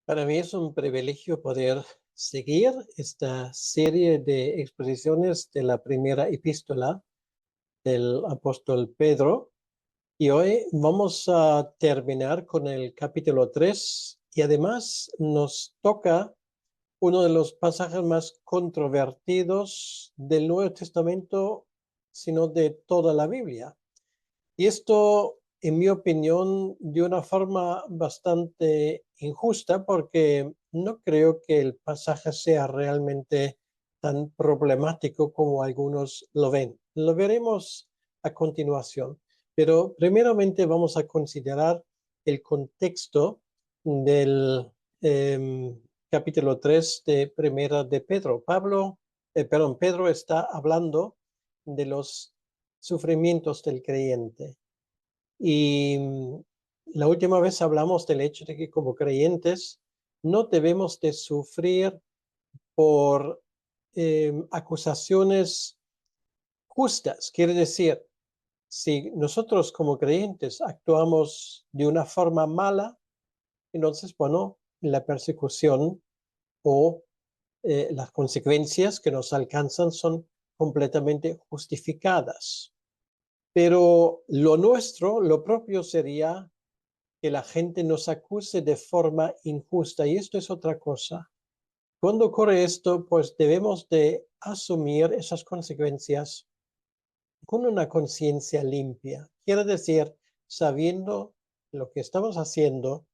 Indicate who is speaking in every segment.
Speaker 1: Para mí es un privilegio poder seguir esta serie de exposiciones de la primera epístola del apóstol Pedro. Y hoy vamos a terminar con el capítulo 3 y además nos toca uno de los pasajes más controvertidos del Nuevo Testamento, sino de toda la Biblia. Y esto, en mi opinión, de una forma bastante injusta, porque no creo que el pasaje sea realmente tan problemático como algunos lo ven. Lo veremos a continuación, pero primeramente vamos a considerar el contexto del capítulo 3 de Primera de Pedro. Pedro está hablando de los sufrimientos del creyente. Y la última vez hablamos del hecho de que como creyentes no debemos de sufrir por acusaciones justas. Quiere decir, si nosotros como creyentes actuamos de una forma mala, entonces, bueno, la persecución o las consecuencias que nos alcanzan son completamente justificadas. Pero lo nuestro, lo propio sería que la gente nos acuse de forma injusta, y esto es otra cosa. Cuando ocurre esto, pues debemos de asumir esas consecuencias con una conciencia limpia. Quiere decir, sabiendo lo que estamos haciendo,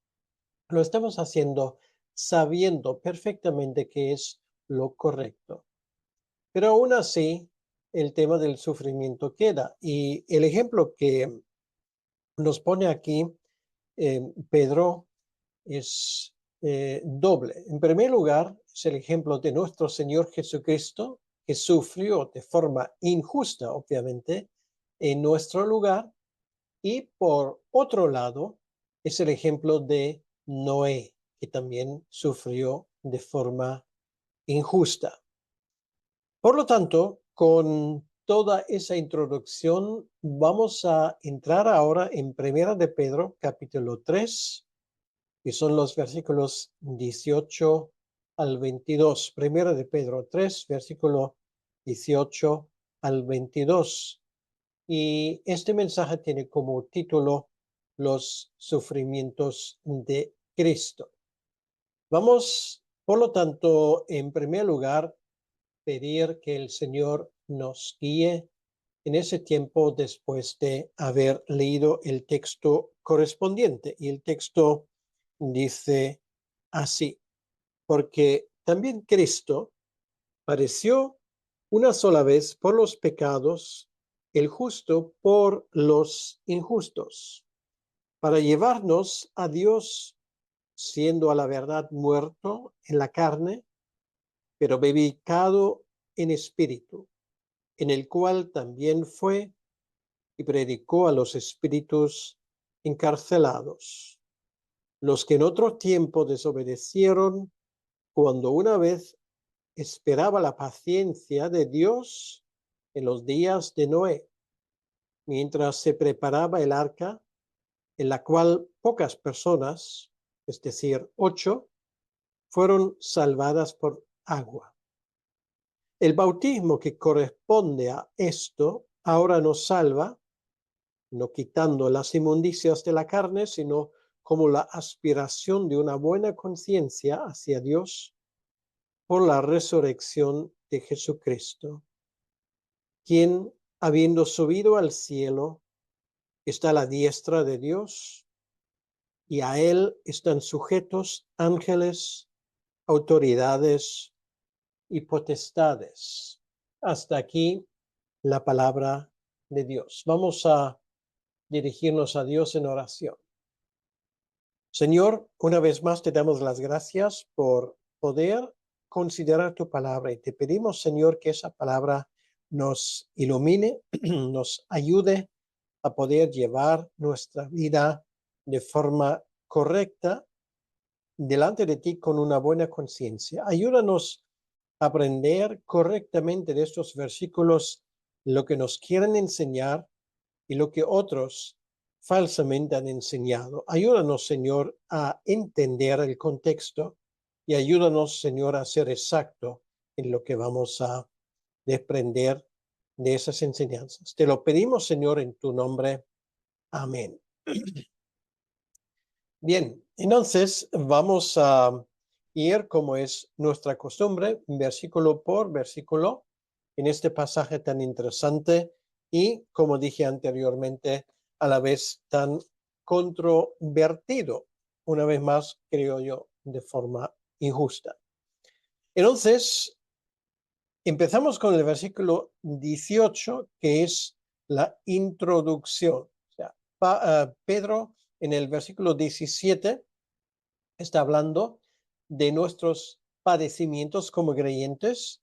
Speaker 1: lo estamos haciendo sabiendo perfectamente que es lo correcto. Pero aún así, el tema del sufrimiento queda. Y el ejemplo que nos pone aquí Pedro es doble. En primer lugar, es el ejemplo de nuestro Señor Jesucristo, que sufrió de forma injusta, obviamente, en nuestro lugar. Y por otro lado, es el ejemplo de Noé, que también sufrió de forma injusta. Por lo tanto, con toda esa introducción, vamos a entrar ahora en Primera de Pedro, capítulo 3, que son los versículos 18 al 22. Primera de Pedro 3, versículo 18 al 22. Y este mensaje tiene como título Los sufrimientos de Cristo. Vamos, por lo tanto, en primer lugar, pedir que el Señor nos guíe en ese tiempo después de haber leído el texto correspondiente. Y el texto dice así: porque también Cristo padeció una sola vez por los pecados, el justo por los injustos, para llevarnos a Dios, siendo a la verdad muerto en la carne, pero vivificado en espíritu, en el cual también fue y predicó a los espíritus encarcelados, los que en otro tiempo desobedecieron, cuando una vez esperaba la paciencia de Dios en los días de Noé, mientras se preparaba el arca, en la cual pocas personas, es decir, 8, fueron salvadas por agua. El bautismo que corresponde a esto ahora nos salva, no quitando las inmundicias de la carne, sino como la aspiración de una buena conciencia hacia Dios por la resurrección de Jesucristo, quien, habiendo subido al cielo, está a la diestra de Dios, y a él están sujetos ángeles, autoridades y potestades. Hasta aquí la palabra de Dios. Vamos a dirigirnos a Dios en oración. Señor, una vez más te damos las gracias por poder considerar tu palabra, y te pedimos, Señor, que esa palabra nos ilumine, nos ayude a poder llevar nuestra vida de forma correcta delante de ti con una buena conciencia. Ayúdanos a aprender correctamente de estos versículos lo que nos quieren enseñar y lo que otros falsamente han enseñado. Ayúdanos, Señor, a entender el contexto y ayúdanos, Señor, a ser exacto en lo que vamos a desprender de esas enseñanzas. Te lo pedimos, Señor, en tu nombre. Amén. Bien, entonces vamos a ir, como es nuestra costumbre, versículo por versículo, en este pasaje tan interesante y, como dije anteriormente, a la vez tan controvertido, una vez más, creo yo, de forma injusta. Entonces, empezamos con el versículo 18, que es la introducción. O sea, Pedro en el versículo 17 está hablando de nuestros padecimientos como creyentes.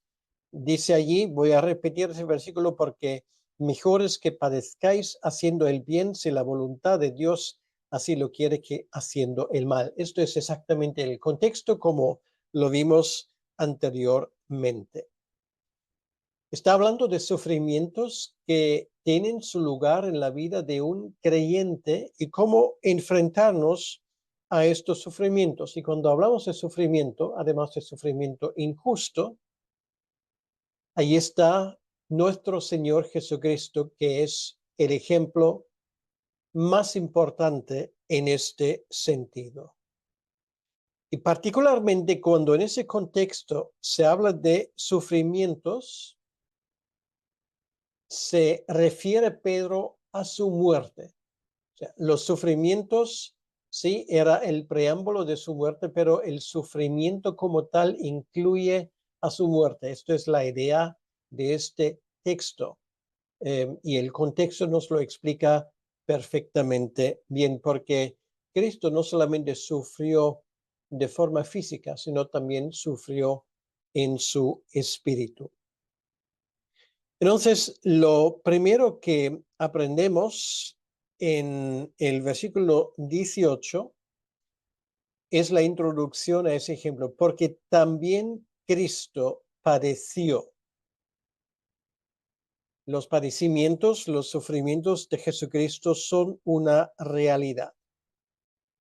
Speaker 1: Dice allí, voy a repetir ese versículo porque mejor es que padezcáis haciendo el bien si la voluntad de Dios así lo quiere que haciendo el mal. Esto es exactamente el contexto como lo vimos anteriormente. Está hablando de sufrimientos que tienen su lugar en la vida de un creyente y cómo enfrentarnos a estos sufrimientos. Y cuando hablamos de sufrimiento, además de sufrimiento injusto, ahí está nuestro Señor Jesucristo, que es el ejemplo más importante en este sentido. Y particularmente cuando en ese contexto se habla de sufrimientos, se refiere Pedro a su muerte. O sea, los sufrimientos, sí, era el preámbulo de su muerte, pero el sufrimiento como tal incluye a su muerte. Esto es la idea de este texto. Y el contexto nos lo explica perfectamente bien, porque Cristo no solamente sufrió de forma física, sino también sufrió en su espíritu. Entonces, lo primero que aprendemos en el versículo 18 es la introducción a ese ejemplo, porque también Cristo padeció. Los padecimientos, los sufrimientos de Jesucristo son una realidad.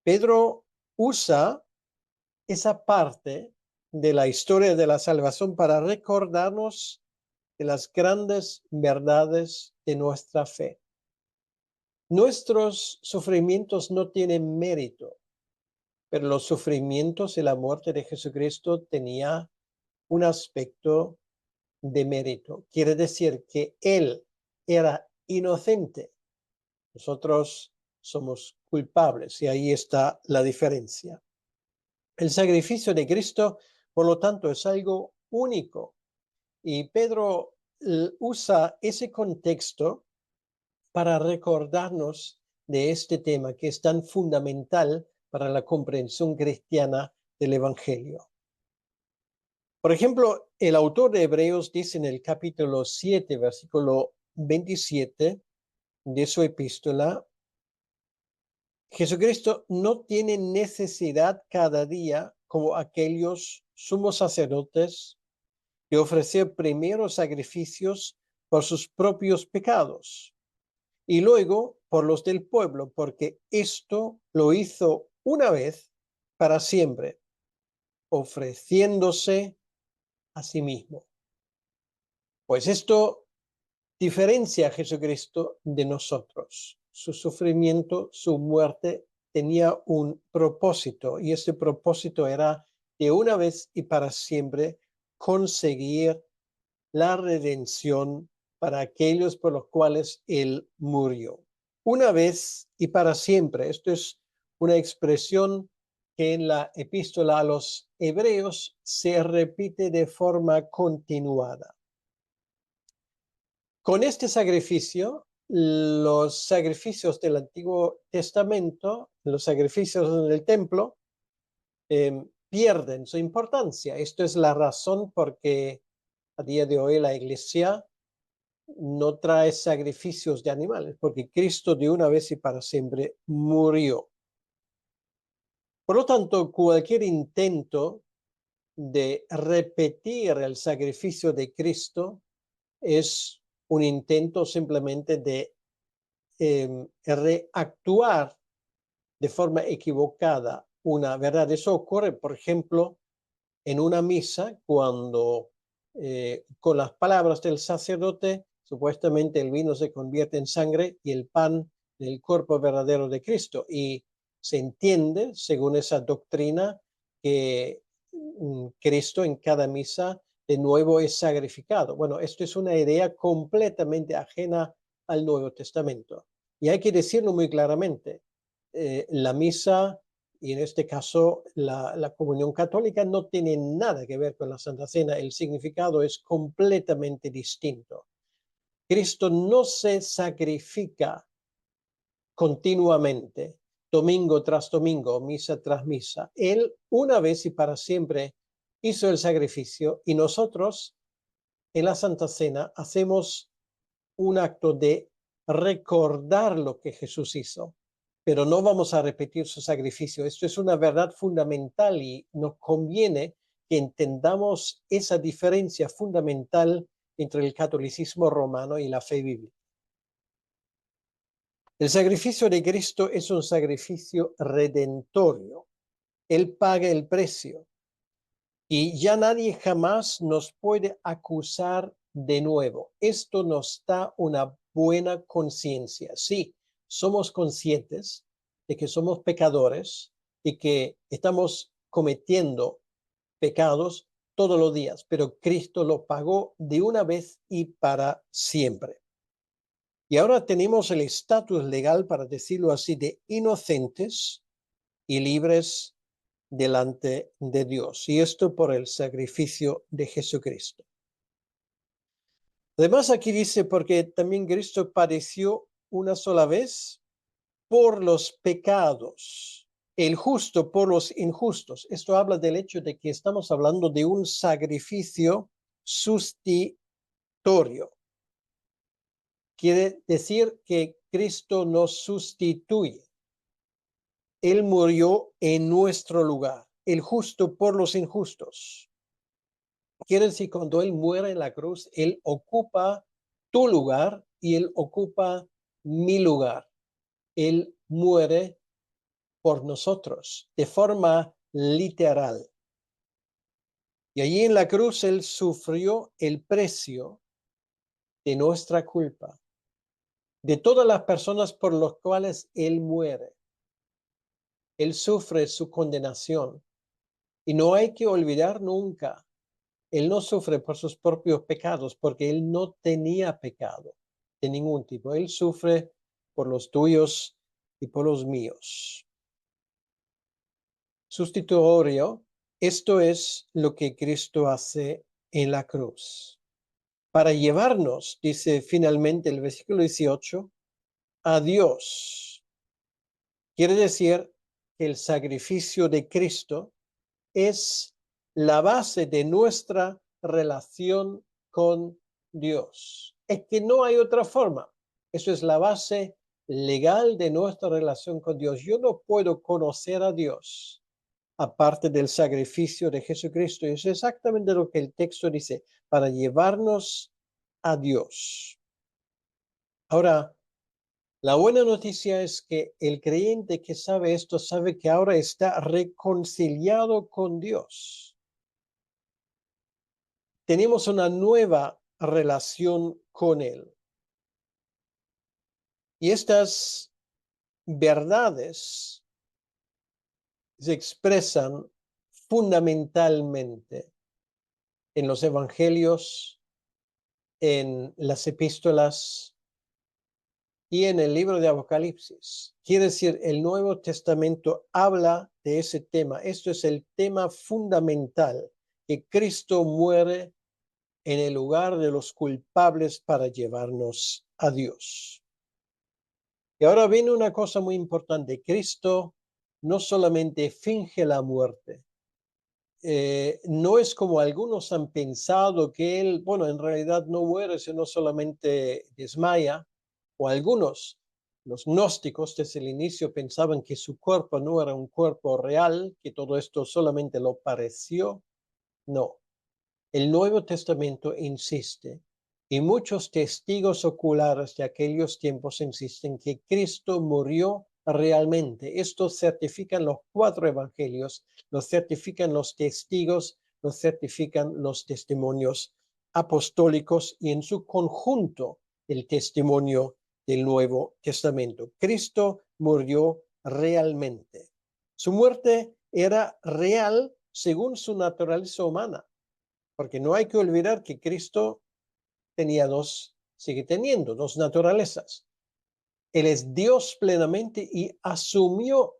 Speaker 1: Pedro usa esa parte de la historia de la salvación para recordarnos de las grandes verdades de nuestra fe. Nuestros sufrimientos no tienen mérito, pero los sufrimientos y la muerte de Jesucristo tenía un aspecto de mérito. Quiere decir que Él era inocente. Nosotros somos culpables y ahí está la diferencia. El sacrificio de Cristo, por lo tanto, es algo único. Y Pedro usa ese contexto para recordarnos de este tema que es tan fundamental para la comprensión cristiana del Evangelio. Por ejemplo, el autor de Hebreos dice en el capítulo 7, versículo 27 de su epístola, Jesucristo no tiene necesidad cada día, como aquellos sumos sacerdotes, de ofrecer primero sacrificios por sus propios pecados y luego por los del pueblo, porque esto lo hizo una vez para siempre, ofreciéndose a sí mismo. Pues esto diferencia a Jesucristo de nosotros. Su sufrimiento, su muerte tenía un propósito y ese propósito era de una vez y para siempre conseguir la redención para aquellos por los cuales Él murió. Una vez y para siempre. Esto es una expresión que en la epístola a los Hebreos se repite de forma continuada. Con este sacrificio, los sacrificios del Antiguo Testamento, los sacrificios en el templo, pierden su importancia. Esto es la razón por que a día de hoy la Iglesia no trae sacrificios de animales, porque Cristo de una vez y para siempre murió. Por lo tanto, cualquier intento de repetir el sacrificio de Cristo es un intento simplemente de reactuar de forma equivocada una verdad. Eso ocurre, por ejemplo, en una misa cuando con las palabras del sacerdote, supuestamente el vino se convierte en sangre y el pan en el cuerpo verdadero de Cristo. Y se entiende, según esa doctrina, que Cristo en cada misa de nuevo es sacrificado. Bueno, esto es una idea completamente ajena al Nuevo Testamento. Y hay que decirlo muy claramente. La misa, y en este caso la comunión católica, no tiene nada que ver con la Santa Cena. El significado es completamente distinto. Cristo no se sacrifica continuamente, domingo tras domingo, misa tras misa. Él una vez y para siempre hizo el sacrificio y nosotros en la Santa Cena hacemos un acto de recordar lo que Jesús hizo, pero no vamos a repetir su sacrificio. Esto es una verdad fundamental y nos conviene que entendamos esa diferencia fundamental entre el catolicismo romano y la fe bíblica. El sacrificio de Cristo es un sacrificio redentorio. Él paga el precio y ya nadie jamás nos puede acusar de nuevo. Esto nos da una buena conciencia. Sí, somos conscientes de que somos pecadores y que estamos cometiendo pecados todos los días, pero Cristo lo pagó de una vez y para siempre. Y ahora tenemos el estatus legal, para decirlo así, de inocentes y libres delante de Dios. Y esto por el sacrificio de Jesucristo. Además, aquí dice, porque también Cristo padeció una sola vez por los pecados, el justo por los injustos. Esto habla del hecho de que estamos hablando de un sacrificio sustitutorio. Quiere decir que Cristo nos sustituye. Él murió en nuestro lugar, el justo por los injustos. Quiere decir, cuando Él muere en la cruz, Él ocupa tu lugar y Él ocupa mi lugar. Él muere por nosotros de forma literal. Y allí en la cruz Él sufrió el precio de nuestra culpa, de todas las personas por las cuales Él muere. Él sufre su condenación. Y no hay que olvidar nunca, Él no sufre por sus propios pecados, porque Él no tenía pecado de ningún tipo. Él sufre por los tuyos y por los míos. Sustitutorio, esto es lo que Cristo hace en la cruz. Para llevarnos, dice finalmente el versículo 18, a Dios. Quiere decir que el sacrificio de Cristo es la base de nuestra relación con Dios. Es que no hay otra forma. Eso es la base legal de nuestra relación con Dios. Yo no puedo conocer a Dios aparte del sacrificio de Jesucristo. Y eso es exactamente lo que el texto dice, para llevarnos a Dios. Ahora, la buena noticia es que el creyente que sabe esto sabe que ahora está reconciliado con Dios. Tenemos una nueva relación con Él. Y estas verdades se expresan fundamentalmente en los evangelios, en las epístolas y en el libro de Apocalipsis. Quiere decir, el Nuevo Testamento habla de ese tema. Esto es el tema fundamental, que Cristo muere en el lugar de los culpables para llevarnos a Dios. Y ahora viene una cosa muy importante. Cristo no solamente finge la muerte. No es como algunos han pensado que Él, bueno, en realidad no muere, sino solamente desmaya. O algunos, los gnósticos desde el inicio pensaban que su cuerpo no era un cuerpo real, que todo esto solamente lo pareció. No. El Nuevo Testamento insiste Y muchos testigos oculares de aquellos tiempos insisten que Cristo murió realmente. Esto certifican los 4 evangelios, lo certifican los testigos, lo certifican los testimonios apostólicos y en su conjunto el testimonio del Nuevo Testamento. Cristo murió realmente. Su muerte era real según su naturaleza humana, porque no hay que olvidar que Cristo sigue teniendo dos naturalezas. Él es Dios plenamente y asumió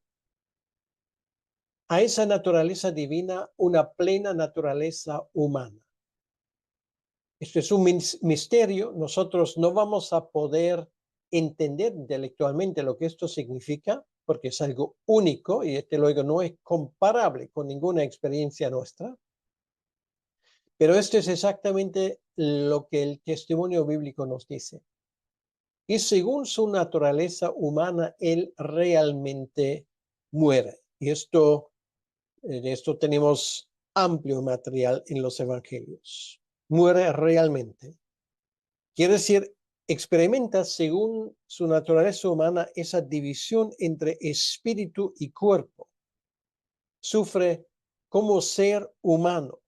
Speaker 1: a esa naturaleza divina una plena naturaleza humana. Esto es un misterio. Nosotros no vamos a poder entender intelectualmente lo que esto significa, porque es algo único y luego no es comparable con ninguna experiencia nuestra. Pero esto es exactamente lo que el testimonio bíblico nos dice. Y según su naturaleza humana, él realmente muere. Y de esto tenemos amplio material en los evangelios. Muere realmente. Quiere decir, experimenta según su naturaleza humana esa división entre espíritu y cuerpo. Sufre como ser humano,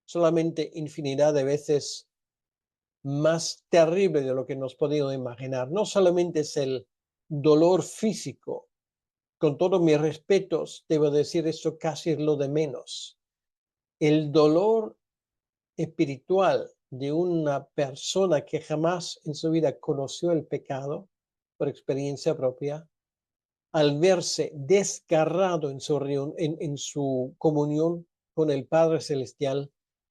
Speaker 1: solamente infinidad de veces más terrible de lo que nos podemos imaginar. No solamente es el dolor físico, con todos mis respetos, debo decir esto casi es lo de menos. El dolor espiritual de una persona que jamás en su vida conoció el pecado por experiencia propia, al verse desgarrado en su comunión con el Padre Celestial,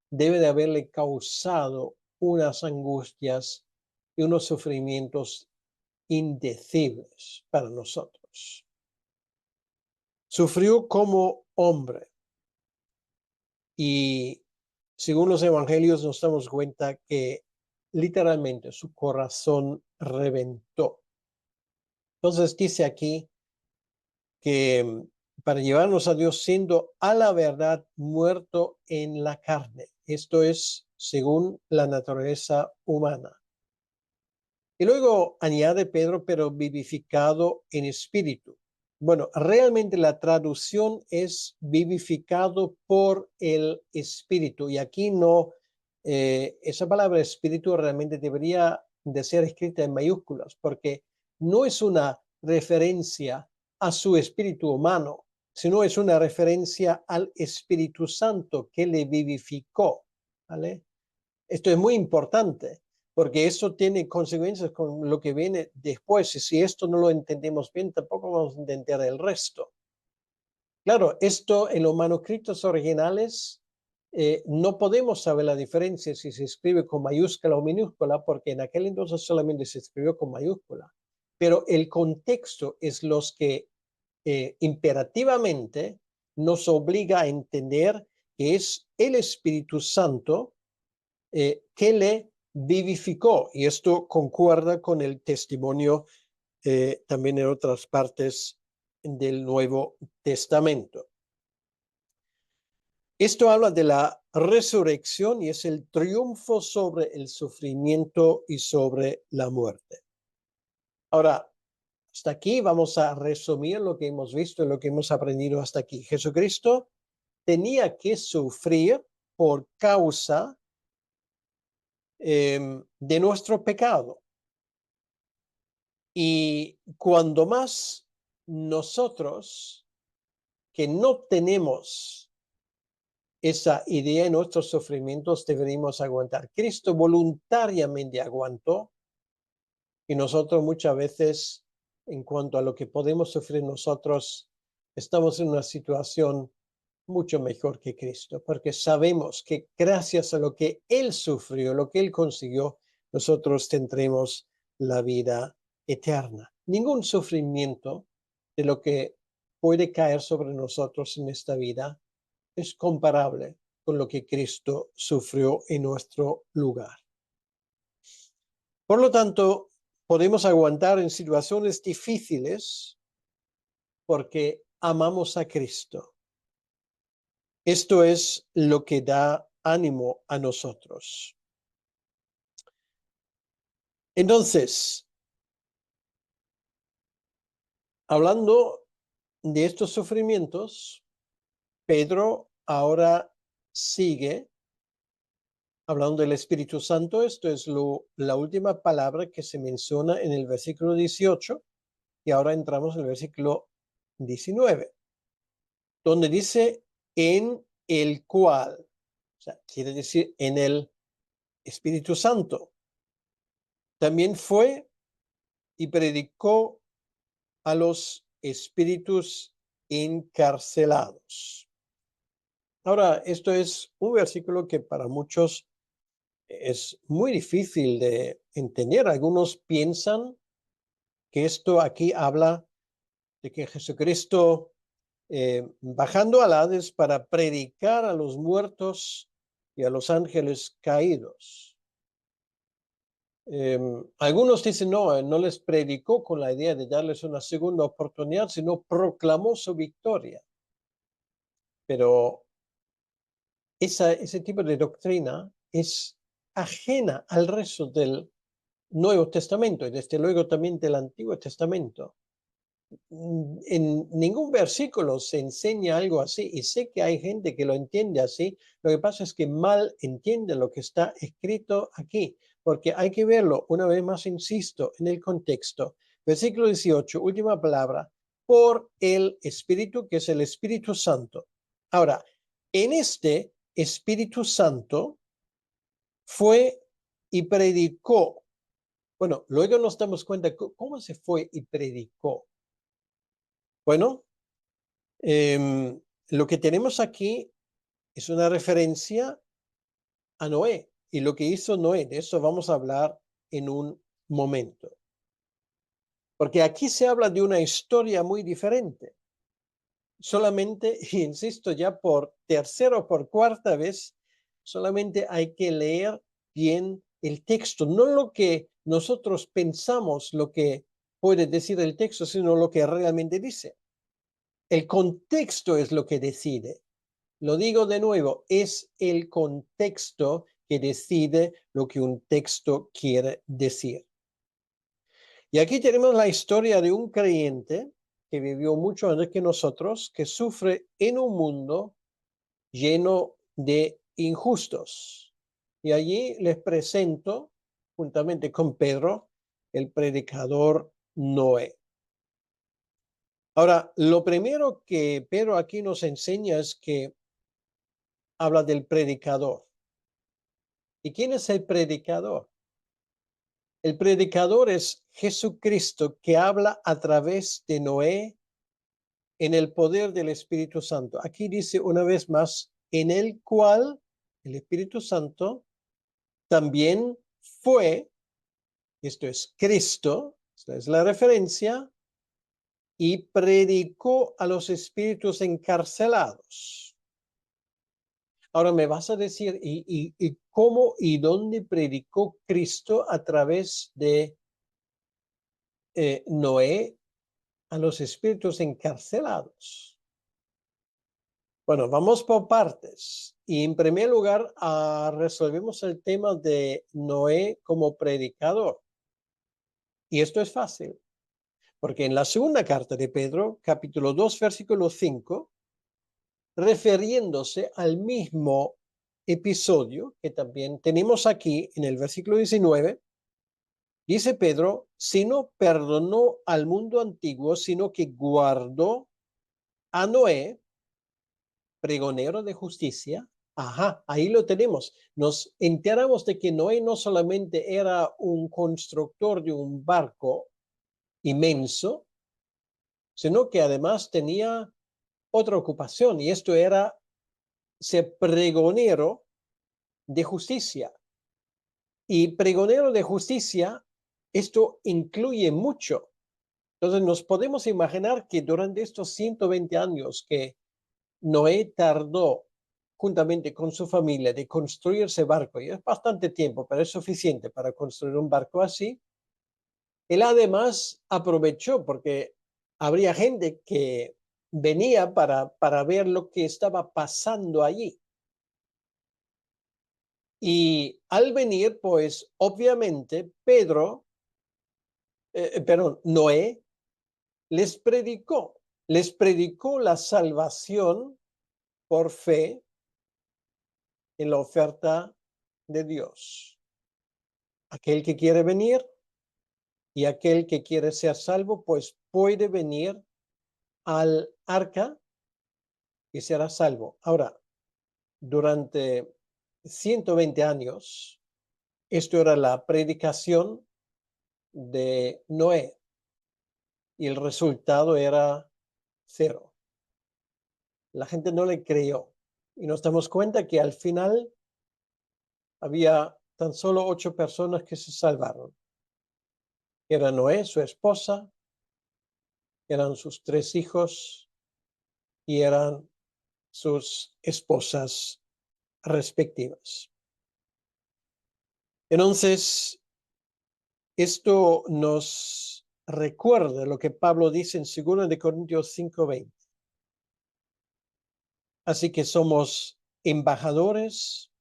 Speaker 1: debe de haberle causado unas angustias y unos sufrimientos indecibles para nosotros. Sufrió como hombre y según los evangelios nos damos cuenta que literalmente su corazón reventó. Entonces dice aquí que para llevarnos a Dios siendo a la verdad muerto en la carne. Esto es según la naturaleza humana. Y luego añade Pedro, pero vivificado en espíritu. Bueno, realmente la traducción es vivificado por el espíritu. Y aquí no, esa palabra espíritu realmente debería de ser escrita en mayúsculas, porque no es una referencia a su espíritu humano, sino es una referencia al Espíritu Santo que le vivificó. ¿Vale? Esto es muy importante porque eso tiene consecuencias con lo que viene después. Y si esto no lo entendemos bien, tampoco vamos a entender el resto. Claro, esto en los manuscritos originales no podemos saber la diferencia si se escribe con mayúscula o minúscula, porque en aquel entonces solamente se escribió con mayúscula. Pero el contexto es los que imperativamente nos obliga a entender que es el Espíritu Santo que le vivificó. Y esto concuerda con el testimonio también en otras partes del Nuevo Testamento. Esto habla de la resurrección y es el triunfo sobre el sufrimiento y sobre la muerte. Ahora, hasta aquí vamos a resumir lo que hemos visto y lo que hemos aprendido hasta aquí. Jesucristo tenía que sufrir por causa de nuestro pecado. Y cuando más nosotros que no tenemos esa idea en nuestros sufrimientos deberíamos aguantar. Cristo voluntariamente aguantó y nosotros muchas veces, en cuanto a lo que podemos sufrir nosotros, estamos en una situación mucho mejor que Cristo, porque sabemos que gracias a lo que Él sufrió, lo que Él consiguió, nosotros tendremos la vida eterna. Ningún sufrimiento de lo que puede caer sobre nosotros en esta vida es comparable con lo que Cristo sufrió en nuestro lugar. Por lo tanto, podemos aguantar en situaciones difíciles porque amamos a Cristo. Esto es lo que da ánimo a nosotros. Entonces, hablando de estos sufrimientos, Pedro ahora sigue hablando del Espíritu Santo. Esto es la última palabra que se menciona en el versículo 18 y ahora entramos en el versículo 19, donde dice en el cual, o sea, quiere decir en el Espíritu Santo. También fue y predicó a los espíritus encarcelados. Ahora, esto es un versículo que para muchos es muy difícil de entender. Algunos piensan que esto aquí habla de que Jesucristo bajando al Hades para predicar a los muertos y a los ángeles caídos. Algunos dicen, no, no les predicó con la idea de darles una segunda oportunidad, sino proclamó su victoria. Pero ese tipo de doctrina es ajena al resto del Nuevo Testamento y desde luego también del Antiguo Testamento. En ningún versículo se enseña algo así y sé que hay gente que lo entiende así. Lo que pasa es que mal entiende lo que está escrito aquí, porque hay que verlo, una vez más insisto, en el contexto. Versículo 18, última palabra, por el Espíritu, que es el Espíritu Santo. Ahora, en este Espíritu Santo fue y predicó. Bueno, luego nos damos cuenta cómo se fue y predicó. Bueno, lo que tenemos aquí es una referencia a Noé y lo que hizo Noé. De eso vamos a hablar en un momento. Porque aquí se habla de una historia muy diferente. Solamente, insisto ya por tercera o por cuarta vez, solamente hay que leer bien el texto, no lo que nosotros pensamos, lo que puede decir el texto, sino lo que realmente dice. El contexto es lo que decide. Lo digo de nuevo, es el contexto que decide lo que un texto quiere decir. Y aquí tenemos la historia de un creyente que vivió mucho antes que nosotros, que sufre en un mundo lleno de injustos. Y allí les presento, juntamente con Pedro, el predicador Noé. Ahora, lo primero que Pedro aquí nos enseña es que habla del predicador. ¿Y quién es el predicador? El predicador es Jesucristo que habla a través de Noé en el poder del Espíritu Santo. Aquí dice una vez más, en el cual el Espíritu Santo también fue, esto es Cristo, esta es la referencia, y predicó a los espíritus encarcelados. Ahora me vas a decir, ¿y cómo y dónde predicó Cristo a través de Noé a los espíritus encarcelados? Bueno, vamos por partes. Y en primer lugar, resolvemos el tema de Noé como predicador. Y esto es fácil, porque en la segunda carta de Pedro, capítulo 2, versículo 5, refiriéndose al mismo episodio que también tenemos aquí en el versículo 19, dice Pedro, si no perdonó al mundo antiguo, sino que guardó a Noé, pregonero de justicia. Ajá, ahí lo tenemos. Nos enteramos de que Noé no solamente era un constructor de un barco inmenso, sino que además tenía otra ocupación y esto era ser pregonero de justicia. Y pregonero de justicia, esto incluye mucho. Entonces nos podemos imaginar que durante estos 120 años que Noé tardó juntamente con su familia de construir ese barco, y es bastante tiempo, pero es suficiente para construir un barco así, él además aprovechó porque habría gente que venía para ver lo que estaba pasando allí. Y al venir, pues obviamente Pedro perdón, Noé les predicó la salvación por fe en la oferta de Dios. Aquel que quiere venir y aquel que quiere ser salvo, pues puede venir al arca y será salvo. Ahora, durante 120 años, esto era la predicación de Noé y el resultado era cero. La gente no le creyó y nos damos cuenta que al final había tan solo 8 personas que se salvaron. Era Noé, su esposa, eran sus 3 hijos y eran sus esposas respectivas. Entonces, esto nos recuerda lo que Pablo dice en 2 de Corintios 5:20. Así que somos embajadores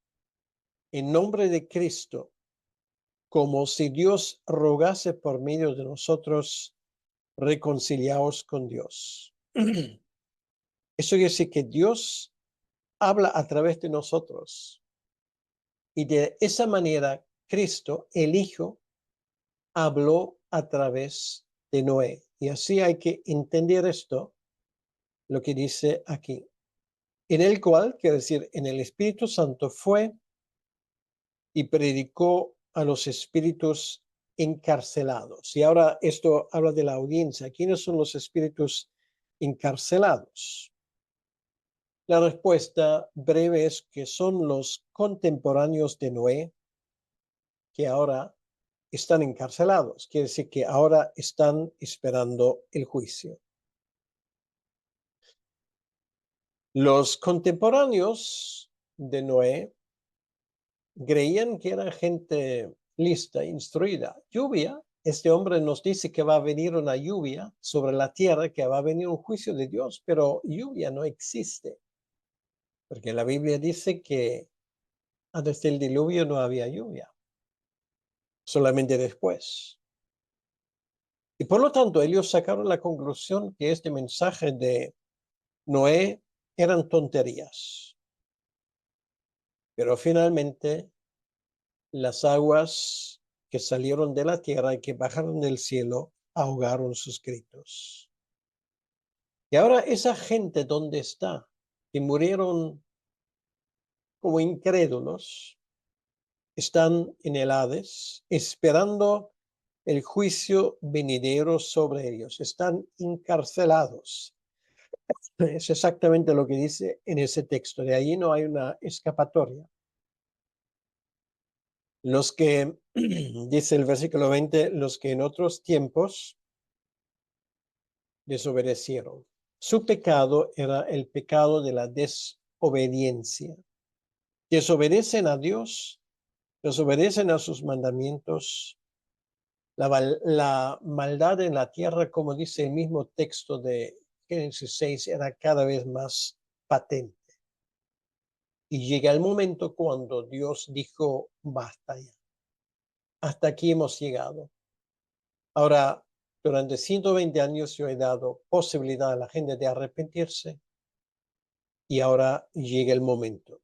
Speaker 1: en nombre de Cristo, como si Dios rogase por medio de nosotros, reconciliaos con Dios. Eso quiere decir que Dios habla a través de nosotros. Y de esa manera, Cristo, el Hijo, habló a través de Noé. Y así hay que entender esto, lo que dice aquí. En el cual, quiere decir, en el Espíritu Santo fue y predicó a los espíritus encarcelados. Y ahora esto habla de la audiencia. ¿Quiénes son los espíritus encarcelados? La respuesta breve es que son los contemporáneos de Noé que ahora están encarcelados. Quiere decir que ahora están esperando el juicio. Los contemporáneos de Noé creían que era gente lista, instruida. Lluvia, este hombre nos dice que va a venir una lluvia sobre la tierra, que va a venir un juicio de Dios, pero lluvia no existe, porque la Biblia dice que antes del diluvio no había lluvia, solamente después. Y por lo tanto, ellos sacaron la conclusión que este mensaje de Noé eran tonterías. Pero finalmente, las aguas que salieron de la tierra y que bajaron del cielo ahogaron sus gritos. Y ahora esa gente, ¿dónde está? Que murieron como incrédulos, están en el Hades esperando el juicio venidero sobre ellos. Están encarcelados. Es exactamente lo que dice en ese texto. De ahí no hay una escapatoria. Los que, dice el versículo 20, los que en otros tiempos desobedecieron. Su pecado era el pecado de la desobediencia. Desobedecen a Dios, desobedecen a sus mandamientos. La maldad en la tierra, como dice el mismo texto de Génesis 6, era cada vez más patente. Y llega el momento cuando Dios dijo, basta ya. Hasta aquí hemos llegado. Ahora, durante 120 años yo he dado posibilidad a la gente de arrepentirse y ahora llega el momento.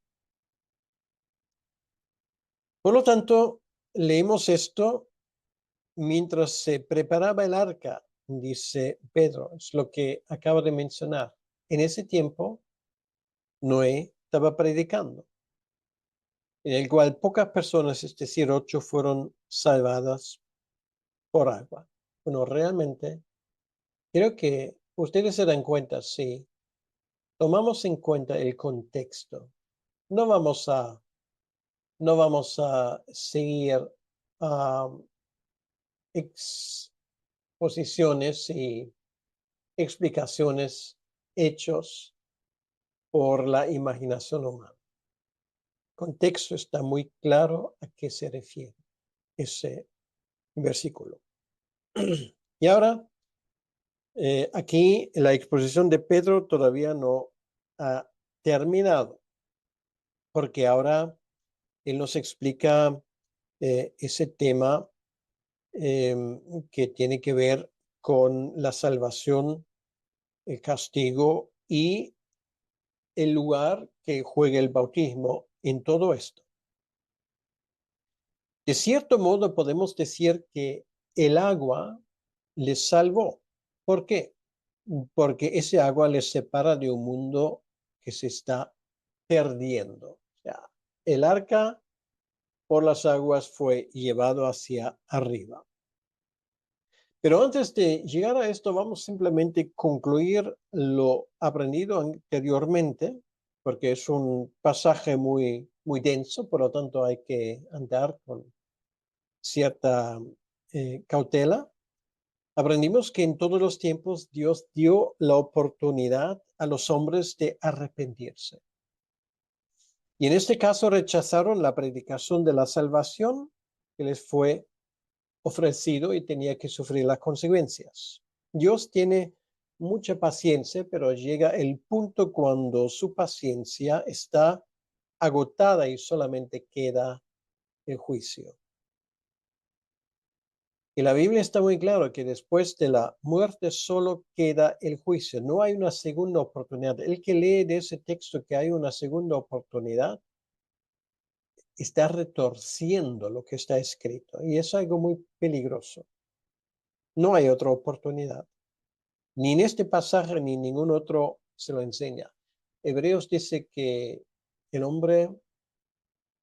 Speaker 1: Por lo tanto, leemos esto mientras se preparaba el arca, dice Pedro, es lo que acaba de mencionar. En ese tiempo, Noé estaba predicando, en el cual pocas personas, es decir, 8, fueron salvadas por agua. Bueno, realmente, creo que ustedes se dan cuenta, si tomamos en cuenta el contexto, no vamos a, no vamos a seguir exposiciones y explicaciones hechos por la imaginación humana. El contexto está muy claro a qué se refiere ese versículo. Y ahora, aquí la exposición de Pedro todavía no ha terminado, porque ahora él nos explica ese tema que tiene que ver con la salvación, el castigo y el lugar que juega el bautismo en todo esto. De cierto modo podemos decir que el agua les salvó. ¿Por qué? Porque ese agua les separa de un mundo que se está perdiendo. O sea, el arca por las aguas fue llevado hacia arriba. Pero antes de llegar a esto, vamos simplemente a concluir lo aprendido anteriormente, porque es un pasaje muy denso, por lo tanto hay que andar con cierta cautela. Aprendimos que en todos los tiempos Dios dio la oportunidad a los hombres de arrepentirse. Y en este caso rechazaron la predicación de la salvación que les fue ofrecido y tenía que sufrir las consecuencias. Dios tiene mucha paciencia, pero llega el punto cuando su paciencia está agotada y solamente queda el juicio. Y la Biblia está muy claro que después de la muerte solo queda el juicio. No hay una segunda oportunidad. El que lee de ese texto que hay una segunda oportunidad está retorciendo lo que está escrito. Y es algo muy peligroso. No hay otra oportunidad. Ni en este pasaje ni en ningún otro se lo enseña. Hebreos dice que el hombre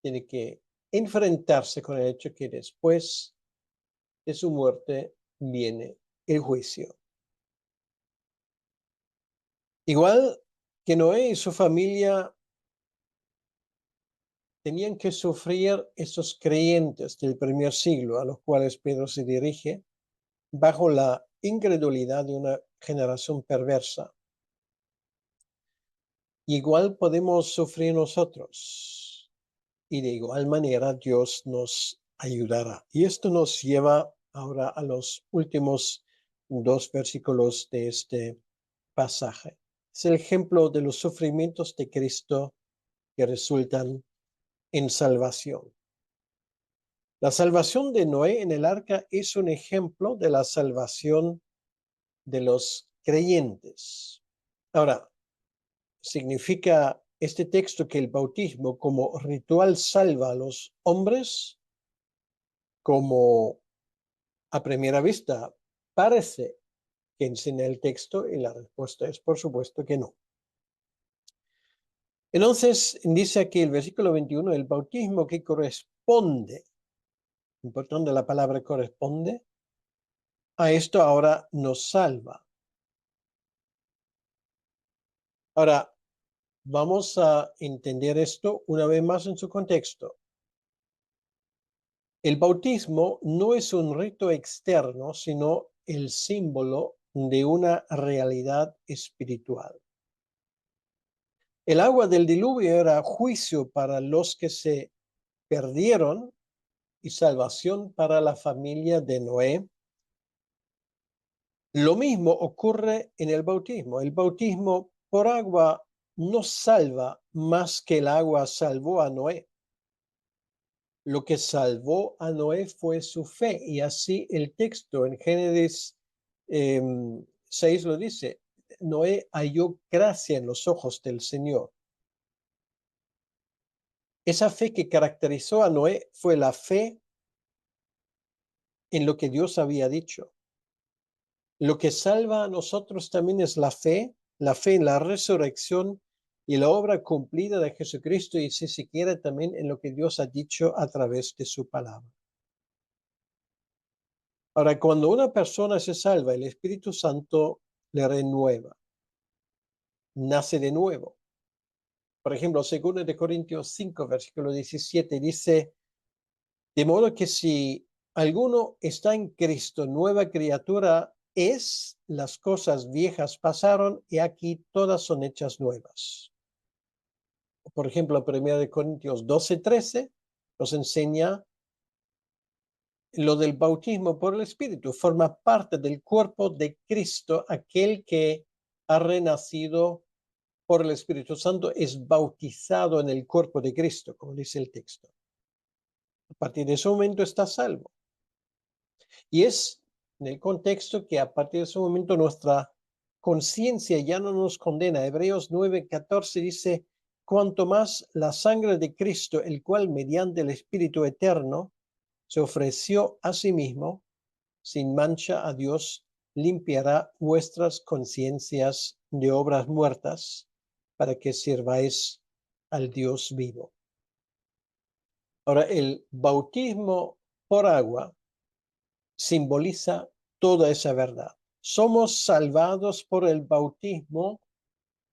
Speaker 1: tiene que enfrentarse con el hecho que después de su muerte viene el juicio. Igual que Noé y su familia tenían que sufrir esos creyentes del primer siglo a los cuales Pedro se dirige bajo la incredulidad de una generación perversa. Igual podemos sufrir nosotros y de igual manera Dios nos ayudará. Y esto nos lleva ahora a los últimos dos versículos de este pasaje. Es el ejemplo de los sufrimientos de Cristo que resultan en salvación. La salvación de Noé en el arca es un ejemplo de la salvación de los creyentes. Ahora, ¿significa este texto que el bautismo como ritual salva a los hombres? Como a primera vista parece que enseña el texto, y la respuesta es por supuesto que no. Entonces, dice aquí el versículo 21, el bautismo que corresponde, importante la palabra corresponde, a esto ahora nos salva. Ahora, vamos a entender esto una vez más en su contexto. El bautismo no es un rito externo, sino el símbolo de una realidad espiritual. El agua del diluvio era juicio para los que se perdieron y salvación para la familia de Noé. Lo mismo ocurre en el bautismo. El bautismo por agua no salva más que el agua salvó a Noé. Lo que salvó a Noé fue su fe, y así el texto en Génesis 6 lo dice: Noé halló gracia en los ojos del Señor. Esa fe que caracterizó a Noé fue la fe en lo que Dios había dicho. Lo que salva a nosotros también es la fe en la resurrección y la obra cumplida de Jesucristo, y si se quiere también en lo que Dios ha dicho a través de su palabra. Ahora, cuando una persona se salva, el Espíritu Santo le renueva, nace de nuevo. Por ejemplo, 2 de Corintios 5, versículo 17, dice: de modo que si alguno está en Cristo, nueva criatura es, las cosas viejas pasaron y aquí todas son hechas nuevas. Por ejemplo, 1 de Corintios 12, 13 nos enseña lo del bautismo por el Espíritu. Forma parte del cuerpo de Cristo. Aquel que ha renacido por el Espíritu Santo es bautizado en el cuerpo de Cristo, como dice el texto. A partir de ese momento está salvo. Y es en el contexto que a partir de ese momento nuestra conciencia ya no nos condena. Hebreos 9:14 dice, cuanto más la sangre de Cristo, el cual mediante el Espíritu Eterno se ofreció a sí mismo, sin mancha a Dios, limpiará vuestras conciencias de obras muertas para que sirváis al Dios vivo. Ahora, el bautismo por agua simboliza toda esa verdad. Somos salvados por el bautismo,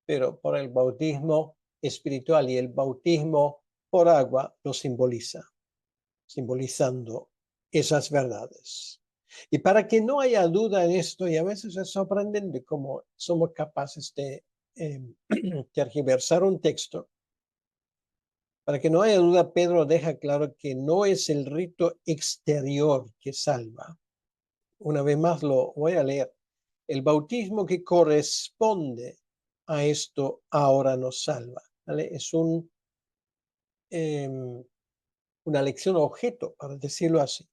Speaker 1: pero por el bautismo espiritual, y el bautismo por agua lo simboliza, simbolizando esas verdades. Y para que no haya duda en esto, y a veces es sorprendente cómo somos capaces de tergiversar un texto, para que no haya duda, Pedro deja claro que no es el rito exterior que salva. Una vez más lo voy a leer. El bautismo que corresponde a esto ahora nos salva. ¿Vale? Es una lección objeto, para decirlo así.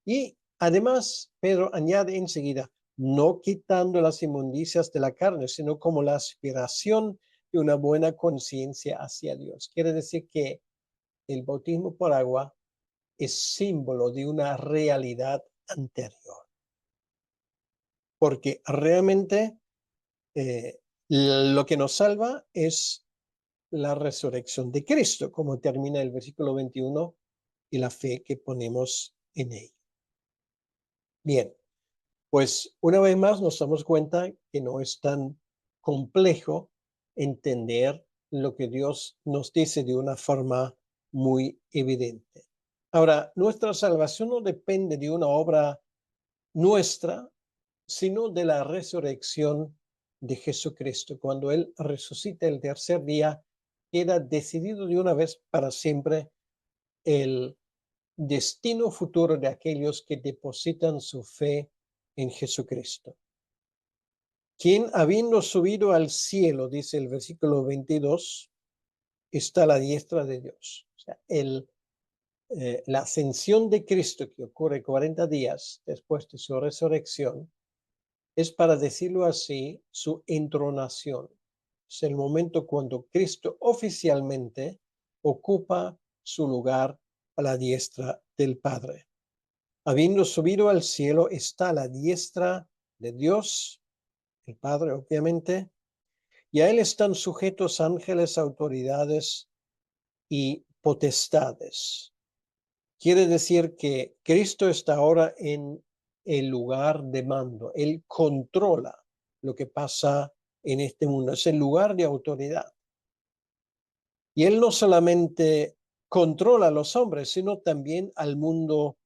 Speaker 1: Y además, Pedro añade enseguida, no quitando las inmundicias de la carne, sino como la aspiración de una buena conciencia hacia Dios. Quiere decir que el bautismo por agua es símbolo de una realidad anterior, porque realmente lo que nos salva es la resurrección de Cristo, como termina el versículo 21, y la fe que ponemos en él. Bien, pues una vez más nos damos cuenta que no es tan complejo entender lo que Dios nos dice de una forma muy evidente. Ahora, nuestra salvación no depende de una obra nuestra, sino de la resurrección de Jesucristo. Cuando Él resucita el tercer día, queda decidido de una vez para siempre el destino futuro de aquellos que depositan su fe en Jesucristo. Quien habiendo subido al cielo, dice el versículo 22, está a la diestra de Dios. O sea, la ascensión de Cristo, que ocurre 40 días después de su resurrección, es, para decirlo así, su entronación. Es el momento cuando Cristo oficialmente ocupa su lugar a la diestra del Padre. Habiendo subido al cielo, está a la diestra de Dios, el Padre, obviamente, y a él están sujetos ángeles, autoridades y potestades. Quiere decir que Cristo está ahora en el lugar de mando. Él controla lo que pasa en este mundo. Es el lugar de autoridad. Y él no solamente controla a los hombres, sino también al mundo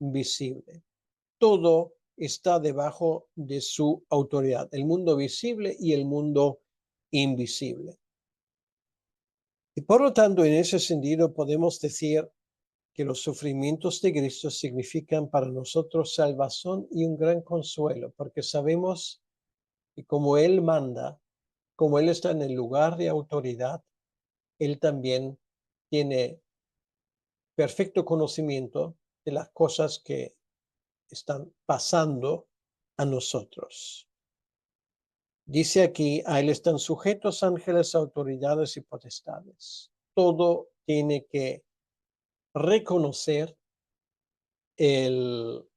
Speaker 1: visible. Todo está debajo de su autoridad, el mundo visible y el mundo invisible. Y por lo tanto, en ese sentido, podemos decir que los sufrimientos de Cristo significan para nosotros salvación y un gran consuelo, porque sabemos que como Él manda, como Él está en el lugar de autoridad, Él también tiene perfecto conocimiento de las cosas que están pasando a nosotros. Dice aquí, a Él están sujetos ángeles, autoridades y potestades. Todo tiene que reconocer el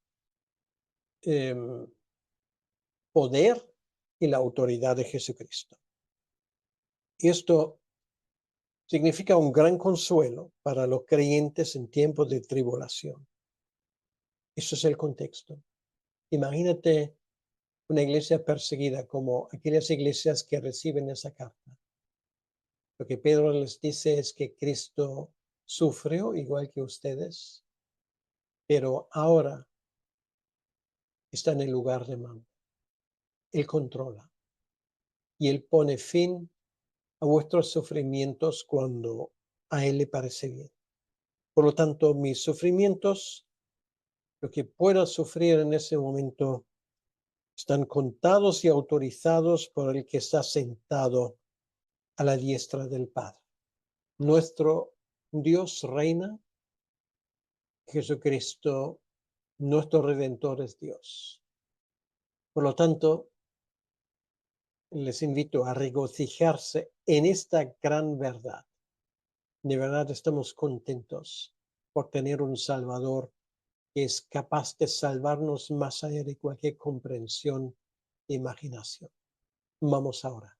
Speaker 1: poder y la autoridad de Jesucristo. Esto significa un gran consuelo para los creyentes en tiempos de tribulación. Eso es el contexto. Imagínate una iglesia perseguida como aquellas iglesias que reciben esa carta. Lo que Pedro les dice es que Cristo sufrió igual que ustedes, pero ahora está en el lugar de mando. Él controla y Él pone fin a vuestros sufrimientos cuando a Él le parece bien. Por lo tanto, mis sufrimientos, lo que pueda sufrir en ese momento, están contados y autorizados por el que está sentado a la diestra del Padre. Nuestro Dios reina, Jesucristo Nuestro Redentor es Dios. Por lo tanto, les invito a regocijarse en esta gran verdad. De verdad estamos contentos por tener un Salvador que es capaz de salvarnos más allá de cualquier comprensión e imaginación. Vamos ahora.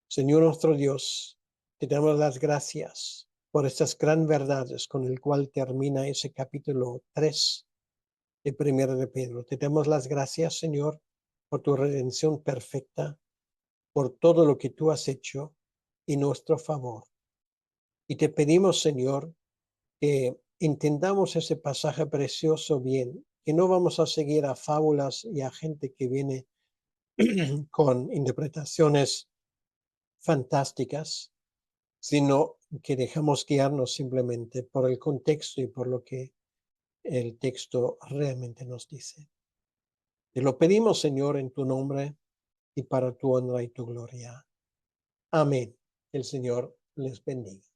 Speaker 1: Señor nuestro Dios, te damos las gracias por estas gran verdades con el cual termina ese capítulo 3 de Primera de Pedro. Te damos las gracias, Señor, por tu redención perfecta, por todo lo que tú has hecho en nuestro favor. Y te pedimos, Señor, que entendamos ese pasaje precioso bien, que no vamos a seguir a fábulas y a gente que viene con interpretaciones fantásticas, sino que dejamos guiarnos simplemente por el contexto y por lo que el texto realmente nos dice. Te lo pedimos, Señor, en tu nombre y para tu honra y tu gloria. Amén. El Señor les bendiga.